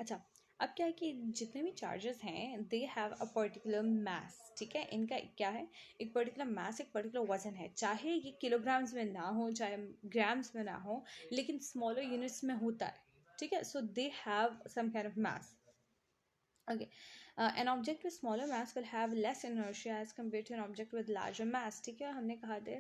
अच्छा, अब क्या है कि जितने भी चार्जेस हैं दे हैव अ पर्टिकुलर मास, ठीक है। इनका क्या है, एक पर्टिकुलर मास, एक पर्टिकुलर वजन है, चाहे ये किलोग्राम्स में ना हो चाहे ग्राम्स में ना हो, लेकिन स्मॉलर यूनिट्स में होता है, ठीक है। So they have some kind of mass. Okay, an object with smaller mass will have less inertia as compared to an object with larger mass, ठीक है। हमने कहा था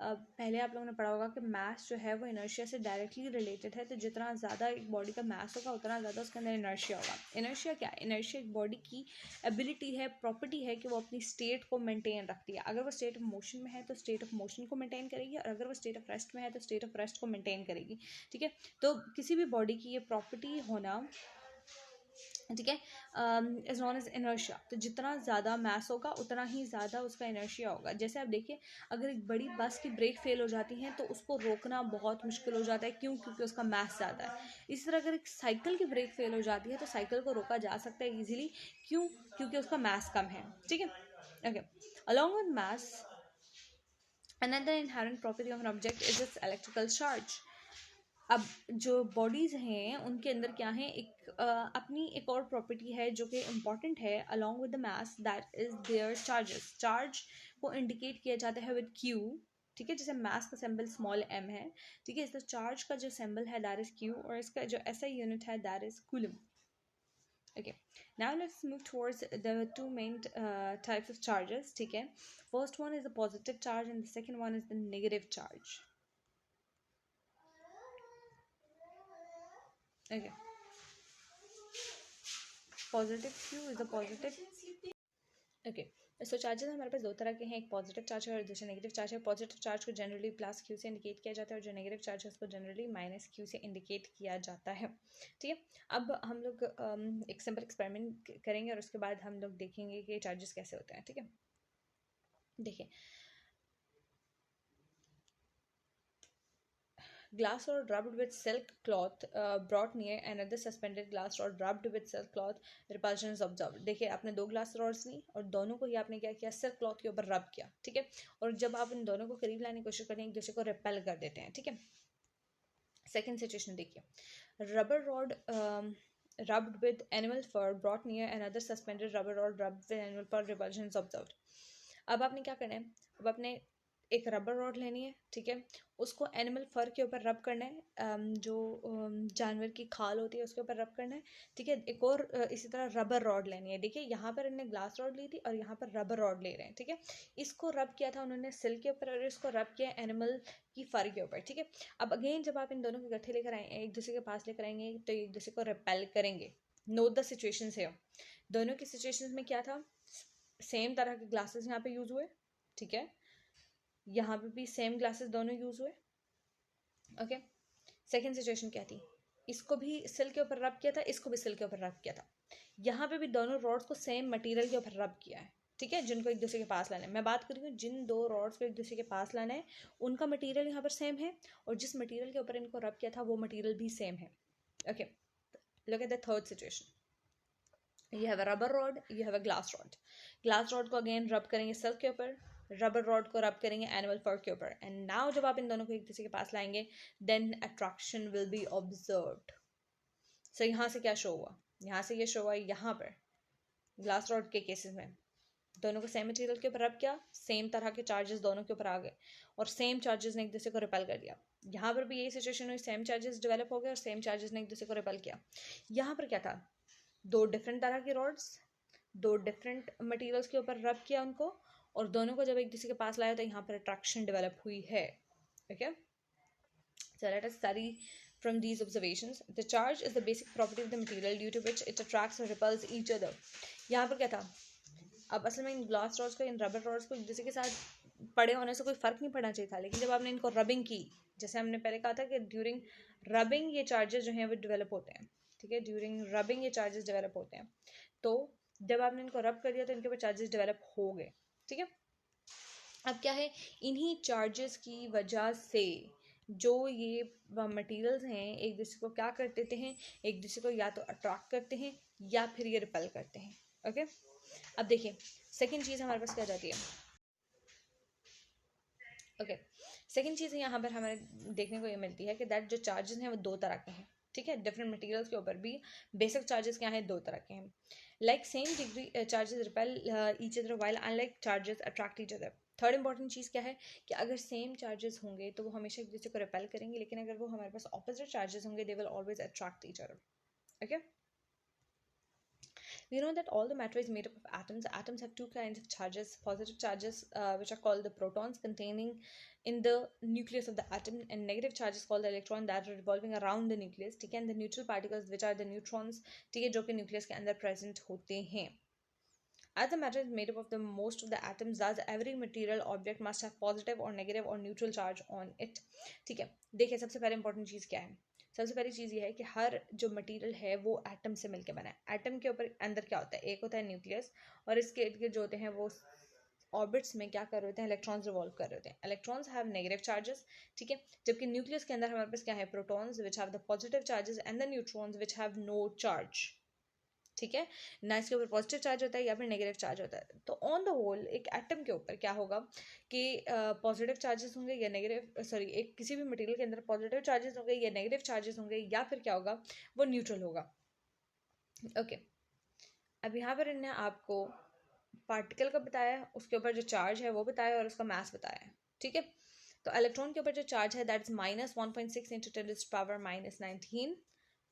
पहले आप लोगों ने पढ़ा होगा कि मास जो है वो इनर्शिया से डायरेक्टली रिलेटेड है, तो जितना ज़्यादा एक बॉडी का मास होगा उतना ज़्यादा उसके अंदर इनर्शिया होगा। इनर्शिया क्या है, इनर्शिया एक बॉडी की एबिलिटी है, प्रॉपर्टी है कि वो अपनी स्टेट को मेंटेन रखती है। अगर वो स्टेट ऑफ मोशन में है तो स्टेट ऑफ मोशन को मेंटेन करेगी, और अगर वो स्टेट ऑफ रेस्ट में है तो स्टेट ऑफ रेस्ट को मेंटेन करेगी, ठीक है। तो किसी भी बॉडी की ये प्रॉपर्टी होना, ठीक है, इज नॉन एज इनर्शिया। तो जितना ज़्यादा मास होगा उतना ही ज़्यादा उसका इनर्शिया होगा। जैसे आप देखिए, अगर एक बड़ी बस की ब्रेक फेल हो जाती है तो उसको रोकना बहुत मुश्किल हो जाता है, क्यों? क्योंकि उसका मास ज़्यादा है। इसी तरह अगर एक साइकिल की ब्रेक फेल हो जाती है तो साइकिल को रोका जा सकता है ईजिली, क्यों? क्योंकि उसका मास कम है, ठीक है। Okay, along with mass, another inherent property of an object is its electrical charge. अब जो बॉडीज़ हैं उनके अंदर क्या है, एक अपनी एक और प्रॉपर्टी है जो कि इम्पॉर्टेंट है along with the mass, that is their charges. Charge को इंडिकेट किया जाता है विद क्यू, ठीक है। जैसे मास का सिंबल स्मॉल m है, ठीक है, इसका चार्ज का जो सिंबल है दैट इज क्यू, और इसका जो ऐसा यूनिट है that is coulomb. Okay, now let's move towards the two main types of charges, ठीक है। First one is the positive charge and the second one is the negative charge. Okay, positive Q is the positive. Okay, so charges हमारे पास दो तरह के हैं, एक positive charge है और दूसरा नेगेटिव चार्ज है। पॉजिटिव चार्ज को जनरली प्लस क्यू से इंडिकेट किया जाता है, और जो नेगेटिव चार्ज है उसको जनरली माइनस क्यू से इंडिकेट किया जाता है, ठीक है। अब हम लोग एक सिंपल एक्सपेरिमेंट करेंगे और उसके बाद हम लोग देखेंगे कि चार्जेस कैसे होते हैं, ठीक है। देखिए, glass rod rubbed with silk cloth brought near another suspended glass rod rubbed with silk cloth, repulsion is observed. देखिए, आपने दो ग्लास रॉड्स ली और दोनों को ही आपने क्या किया, सिल्क क्लॉथ के ऊपर रब किया, ठीक है। और जब आप इन दोनों को करीब लाने की कोशिश करते हैं, एक दूसरे को रिपेल कर देते हैं, ठीक है। सेकेंड सिचुएशन देखिए, rubber rod rubbed with animal fur brought near another suspended rubber rod rubbed with animal fur, repulsion is observed. अब आपने क्या करना है, अब आपने एक रबर रॉड लेनी है, ठीक है, उसको एनिमल फर के ऊपर रब करना है, जो जानवर की खाल होती है उसके ऊपर रब करना है, ठीक है। एक और इसी तरह रबर रॉड लेनी है। देखिए, यहाँ पर इन्होंने ग्लास रॉड ली थी और यहाँ पर रबर रॉड ले रहे हैं, ठीक है। इसको रब किया था उन्होंने सिल्क के ऊपर और इसको रब किया एनिमल की फर के ऊपर, ठीक है। अब अगेन जब आप इन दोनों को इकट्ठे लेकर आए, एक दूसरे के पास लेकर आएंगे तो एक दूसरे को रिपेल करेंगे। नोट द सिचुएशन है, दोनों की सिचुएशन में क्या था, सेम तरह के ग्लासेस यहाँ पे यूज हुए, ठीक है। यहाँ पे भी सेम ग्लासेस दोनों यूज हुए, ओके। सेकेंड सिचुएशन क्या थी, इसको भी सिल के ऊपर रब किया था, इसको भी सिल के ऊपर रब किया था। यहाँ पे भी दोनों रॉड्स को सेम मटेरियल के ऊपर रब किया है, ठीक है, जिनको एक दूसरे के पास लाना है। मैं बात कर रही हूँ जिन दो रॉड्स को एक दूसरे के पास लाना है उनका मटेरियल यहाँ पर सेम है, और जिस मटेरियल के ऊपर इनको रब किया था वो मटेरियल भी सेम है, okay. Look at the third situation, you have a rubber rod, you have a glass rod. Glass rod को अगेन रब करेंगे सिल्क के ऊपर, रबर रॉड को रब करेंगे एनिमल फर के ऊपर, एंड नाउ जब आप इन दोनों को एक दूसरे के पास लाएंगे then attraction will be observed. So यहाँ से क्या शो हुआ, यहाँ से ये शो हुआ, यहाँ पर ग्लास रॉड के केसेस में दोनों को सेम मटेरियल के ऊपर रब किया, सेम तरह के चार्जेस दोनों के ऊपर आ गए और सेम चार्जेस ने एक दूसरे को रिपेल कर दिया। यहाँ पर भी यही सिचुएशन हुई, सेम चार्जेस डेवलप हो गए और सेम चार्जेस ने एक दूसरे को रिपेल किया। यहाँ पर क्या था, दो डिफरेंट तरह की रॉड्स, दो डिफरेंट मटेरियल्स के ऊपर रब किया उनको, और दोनों को जब एक दूसरे के पास लाया तो यहाँ पर अट्रैक्शन डेवलप हुई है, okay. So let us study from these observations. The charge is the basic property of the material due to which it attracts or repels each other. यहाँ पर क्या था, अब असल में इन ग्लास रॉड्स को, इन रबर रॉड्स को एक दूसरे के साथ पड़े होने से कोई फर्क नहीं पड़ना चाहिए था, लेकिन जब आपने इनको रबिंग की, जैसे हमने पहले कहा था कि ड्यूरिंग रबिंग ये चार्जेस जो हैं वो डेवलप होते हैं, ठीक है, ड्यूरिंग रबिंग ये चार्जेस डेवलप होते हैं। तो जब आपने इनको रब कर दिया तो इनके ऊपर चार्जेस डेवलप हो गए, ठीक है। अब क्या है, इन्हीं चार्जेस की वजह से जो ये मटेरियल्स हैं एक दूसरे को क्या कर देते हैं, एक दूसरे को या तो अट्रैक्ट करते हैं या फिर ये रिपेल करते हैं, ओके। अब देखिए, सेकेंड चीज़ हमारे पास क्या जाती है, ओके। सेकेंड चीज़ यहाँ पर हमें देखने को ये मिलती है कि दैट जो चार्जेस हैं वो दो तरह के हैं, ठीक है, डिफरेंट मटेरियल्स के ऊपर भी बेसिक चार्जेस क्या हैं, दो तरह के हैं. Like same degree charges repel each other while unlike charges attract each other. Third important चीज़ क्या है कि अगर सेम चार्जेस होंगे तो वो हमेशा एक दूसरे को रिपेल करेंगे, लेकिन अगर वो हमारे पास ऑपोजिट चार्जेस होंगे they will always attract each other. Okay. We know that all the matter is made up of atoms. Atoms have two kinds of charges: positive charges, which are called the protons containing in the nucleus of the atom, and negative charges called the electron that are revolving around the nucleus. ठीक है, and the neutral particles which are the neutrons, ठीक है, जो कि nucleus के अंदर present होते हैं. As the matter is made up of the most of the atoms, thus every material object must have positive or negative or neutral charge on it. ठीक है, देखिए सबसे पहले इंपॉर्टेंट चीज़ क्या है. सबसे पहली चीज़ ये है कि हर जो मटेरियल है वो एटम से मिलकर बना है. एटम के ऊपर अंदर क्या होता है, एक होता है न्यूक्लियस, और इसके इर्द गिर्द जो होते हैं वो ऑर्बिट्स में क्या कर रहे होते हैं, इलेक्ट्रॉन्स रिवॉल्व कर रहे होते हैं. Electrons have negative charges. ठीक है, जबकि न्यूक्लियस के अंदर हमारे पास क्या है, protons which have the positive charges and the neutrons which have no charge. ठीक है, ना इसके ऊपर पॉजिटिव चार्ज होता है या फिर नेगेटिव चार्ज होता है. तो ऑन द होल एक एटम के ऊपर क्या होगा कि पॉजिटिव चार्जेस होंगे या नेगेटिव, सॉरी, एक किसी भी मटेरियल के अंदर पॉजिटिव चार्जेस होंगे या नेगेटिव चार्जेस होंगे, या फिर क्या होगा, वो न्यूट्रल होगा. ओके, अब यहाँ पर इन्होंने आपको पार्टिकल का बताया, उसके ऊपर जो चार्ज है वो बताया और उसका मास बताया है. ठीक है, तो इलेक्ट्रॉन के ऊपर जो चार्ज है दैट इज -1.6 इंटू 10⁻⁻19.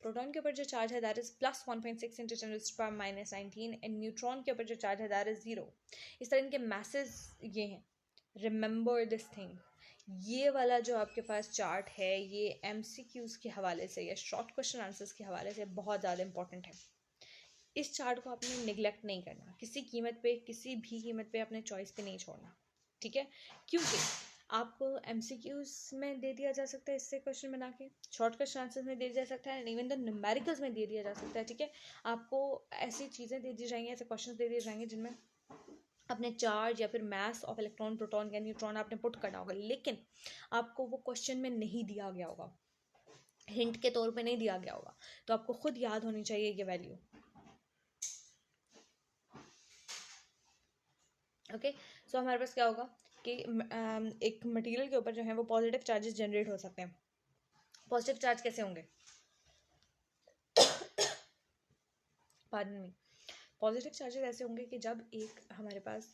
प्रोटॉन के ऊपर जो चार्ज है that is +1.6 into 10⁻⁻19. And neutron के ऊपर जो चार्ज है दैट इज 0. इस तरह इनके मैसेज ये हैं. Remember this thing. ये वाला जो आपके पास चार्ट है ये MCQs के हवाले से या शॉर्ट क्वेश्चन आंसर्स के हवाले से बहुत ज़्यादा इंपॉर्टेंट है. इस चार्ट को आपने निगलेक्ट नहीं करना, किसी कीमत पे, किसी भी कीमत पे अपने चॉइस पे नहीं छोड़ना. ठीक है, क्योंकि आपको MCQs में दे दिया जा सकता है इससे क्वेश्चन बना के, शॉर्ट क्वेश्चन आंसर्स में दे दिया जा सकता है, एंड इवन द न्यूमेरिकल्स में दे दिया जा सकता है. ठीक है, आपको ऐसी चीज़ें दे दी जाएंगी, ऐसे क्वेश्चन दे दिए जाएंगे जिनमें अपने चार्ज या फिर मास ऑफ इलेक्ट्रॉन, प्रोटॉन या न्यूट्रॉन आपने पुट करना होगा, लेकिन आपको वो क्वेश्चन में नहीं दिया गया होगा, हिंट के तौर पे नहीं दिया गया होगा, तो आपको खुद याद होनी चाहिए ये वैल्यू. ओके, सो हमारे पास क्या होगा कि एक मटेरियल के ऊपर जो है वो पॉजिटिव चार्जेस जनरेट हो सकते हैं. पॉजिटिव चार्ज कैसे होंगे, पार्डन मी, पॉजिटिव चार्जेस ऐसे होंगे कि जब एक हमारे पास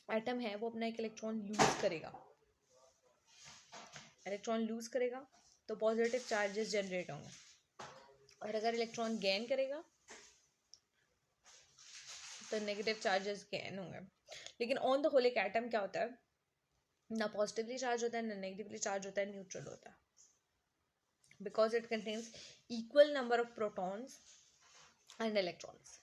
एटम है वो अपना एक इलेक्ट्रॉन लूज करेगा, इलेक्ट्रॉन लूज करेगा तो पॉजिटिव चार्जेस जनरेट होंगे, और अगर इलेक्ट्रॉन गेन करेगा तो नेगेटिव चार्जेस गेन होंगे. लेकिन ऑन द होल एक एटम क्या होता है, ना पॉजिटिवली चार्ज होता है ना नेगेटिवली चार्ज होता है, न्यूट्रल होता है, because it contains equal number of protons and electrons.